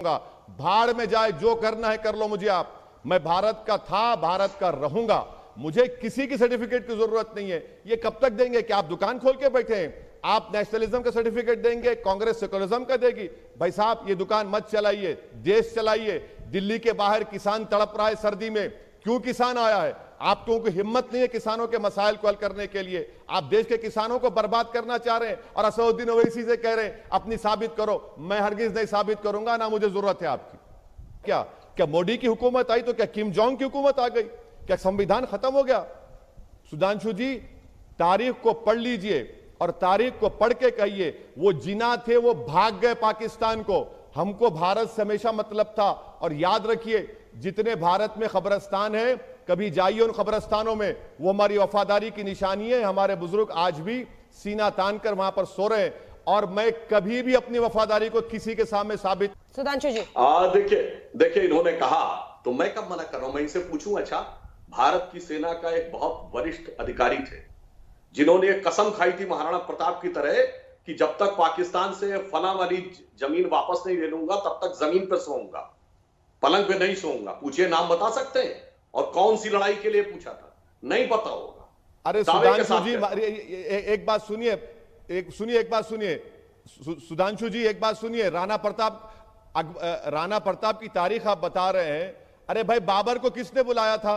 भाड़ में जाए, जो करना है कर लो मुझे आप, मैं भारत का था, भारत का रहूंगा, मुझे किसी की सर्टिफिकेट की जरूरत नहीं है। ये कब तक देंगे कि आप दुकान खोल के बैठे हैं? आप नेशनलिज्म का सर्टिफिकेट देंगे, कांग्रेस सेकुलरिज्म का देगी। भाई साहब ये दुकान मत चलाइए, देश चलाइए। दिल्ली के बाहर किसान तड़प रहा है सर्दी में, क्यों किसान आया है? आप लोगों की हिम्मत नहीं है किसानों के मसाइल को हल करने के लिए। आप देश के किसानों को बर्बाद करना चाह रहे हैं और असदुद्दीन ओवैसी से कह रहे हैं अपनी साबित करो। मैं हरगिज नहीं साबित करूंगा, ना मुझे जरूरत है आपकी। क्या क्या मोदी की हुकूमत आई तो क्या किम जोंग की हुकूमत आ गई? क्या संविधान खत्म हो गया? सुधांशु जी, तारीख को पढ़ लीजिए और तारीख को पढ़ के कहिए, वो जिना थे वो भाग गए पाकिस्तान को, हमको भारत से हमेशा मतलब था। और याद रखिए, जितने भारत में खबरस्तान है, कभी जाइए उन खबरस्तानों में, वो हमारी वफादारी की निशानी है। हमारे बुजुर्ग आज भी सीना तान कर वहां पर सो रहे हैं और मैं कभी भी अपनी वफादारी को किसी के सामने साबित। सुधांशु जी, देखिए इन्होंने कहा तो मैं कब मना कर रहा हूं? मैं इनसे पूछूं, अच्छा भारत की सेना का एक बहुत वरिष्ठ अधिकारी थे जिन्होंने एक कसम खाई थी महाराणा प्रताप की तरह कि जब तक पाकिस्तान से फला वाली जमीन वापस नहीं ले लूंगा तब तक जमीन पर सोऊंगा, पलंग पे नहीं सोऊंगा। पूछिए, नाम बता सकते हैं? और कौन सी लड़ाई के लिए पूछा था? नहीं पता होगा। अरे सुधांशु जी, एक बात सुनिए, एक बात सुनिए सुधांशु जी, एक बात सुनिए। राणा प्रताप की तारीख आप बता रहे हैं। अरे भाई, बाबर को किसने बुलाया था?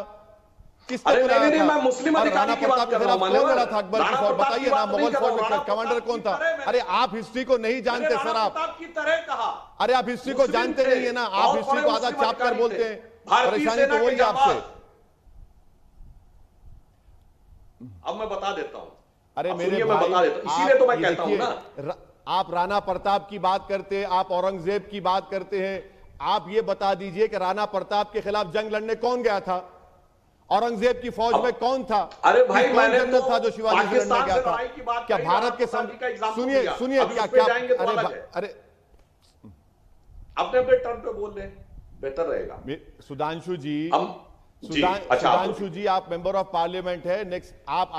किसने बुलाया था? मैं मुस्लिम अधिकारी की बात कर रहा हूं। कौन लड़ा था अकबर की फौज? बताइए ना, मुगल फौज में कमांडर कौन था? अरे आप हिस्ट्री को नहीं जानते सर, आप की तरह कहा। अरे आप हिस्ट्री को जानते नहीं है ना, आप हिस्ट्री को आधा चाप कर बोलते हैं। परेशानी तो वही आपसे। अब मैं बता देता हूं। अरे मेरे मैं बता देता हूं, इसीलिए तो मैं कहता हूं ना। आप राणा प्रताप की बात करते हैं, आप औरंगजेब की बात करते हैं। आप ये बता दीजिए कि राणा प्रताप के खिलाफ जंग लड़ने कौन गया था? औरंगजेब की फौज में कौन था? अरे भाई, मैंने जनरल था जो शिवाजी से लड़ने गया था? क्या भारत के सुनिए क्या क्या अरे अपने टर्म पे बोल रहे, बेहतर रहेगा। सुधांशु जी, सुधांशु जी, आप मेंबर ऑफ पार्लियामेंट है। नेक्स्ट आप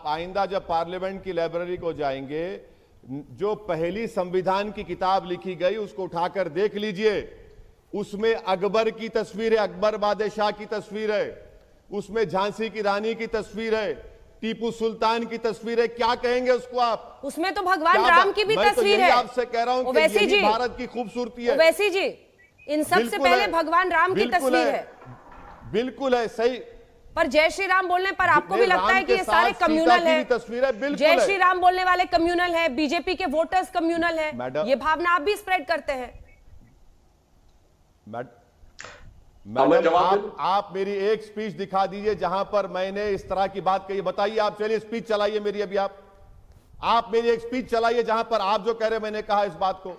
आइंदा जब पार्लियामेंट की लाइब्रेरी को जाएंगे, जो पहली संविधान की किताब लिखी गई उसको उठाकर देख लीजिए। उसमें अकबर की तस्वीर है, अकबर बादशाह की तस्वीर है, उसमें झांसी की रानी की तस्वीर है, टीपू सुल्तान की तस्वीर है। क्या कहेंगे उसको आप? उसमें तो भगवान राम की भी तस्वीर है। आपसे कह रहा हूं कि यही भारत की खूबसूरती है। ओवैसी जी, इन सबसे पहले भगवान राम की तस्वीर है। बिल्कुल है, सही। पर जय श्री राम बोलने पर आपको भी लगता है कि ये सारे कम्युनल है? तस्वीर है, बिल्कुल। जय श्री राम बोलने वाले कम्युनल है, बीजेपी के वोटर्स कम्युनल है, ये भावना आप भी स्प्रेड करते हैं। मैडम, आप मेरी एक स्पीच दिखा दीजिए जहां पर मैंने इस तरह की बात कही। बताइए आप, चलिए स्पीच चलाइए मेरी अभी। आप मेरी एक स्पीच चलाइए जहां पर आप जो कह रहे मैंने कहा इस बात को।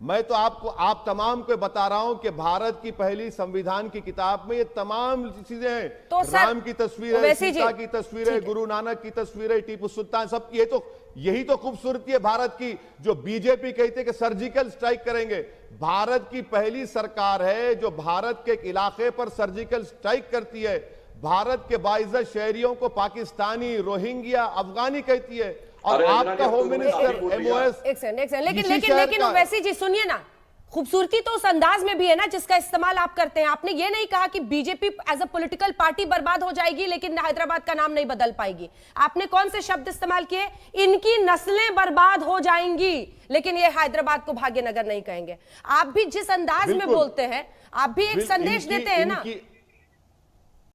मैं तो आप तमाम को बता रहा हूं कि भारत की पहली संविधान की किताब में ये तमाम चीजें हैं। तो राम की तस्वीर है, सीता की तस्वीर है, गुरु नानक की तस्वीर है, टीपू सुल्तान, सब ये तो यही तो खूबसूरती है भारत की। जो बीजेपी कहते हैं कि सर्जिकल स्ट्राइक करेंगे, भारत की पहली सरकार है जो भारत के एक इलाके पर सर्जिकल स्ट्राइक करती है। भारत के बाइज्जत शहरियों को पाकिस्तानी, रोहिंग्या, अफगानी कहती है। और आपका होम मिनिस्टर एमओएस। एक सेकंड, लेकिन ओवैसी जी सुनिए ना, खूबसूरती तो उस अंदाज में भी है ना जिसका इस्तेमाल आप करते हैं। आपने ये नहीं कहा कि BJP as a political party बर्बाद हो जाएगी लेकिन हैदराबाद का नाम नहीं बदल पाएगी। आपने कौन से शब्द इस्तेमाल किए? इनकी नस्लें बर्बाद हो जाएंगी लेकिन ये हैदराबाद को भाग्यनगर नहीं कहेंगे। आप भी जिस अंदाज में बोलते हैं, आप भी एक संदेश देते हैं ना।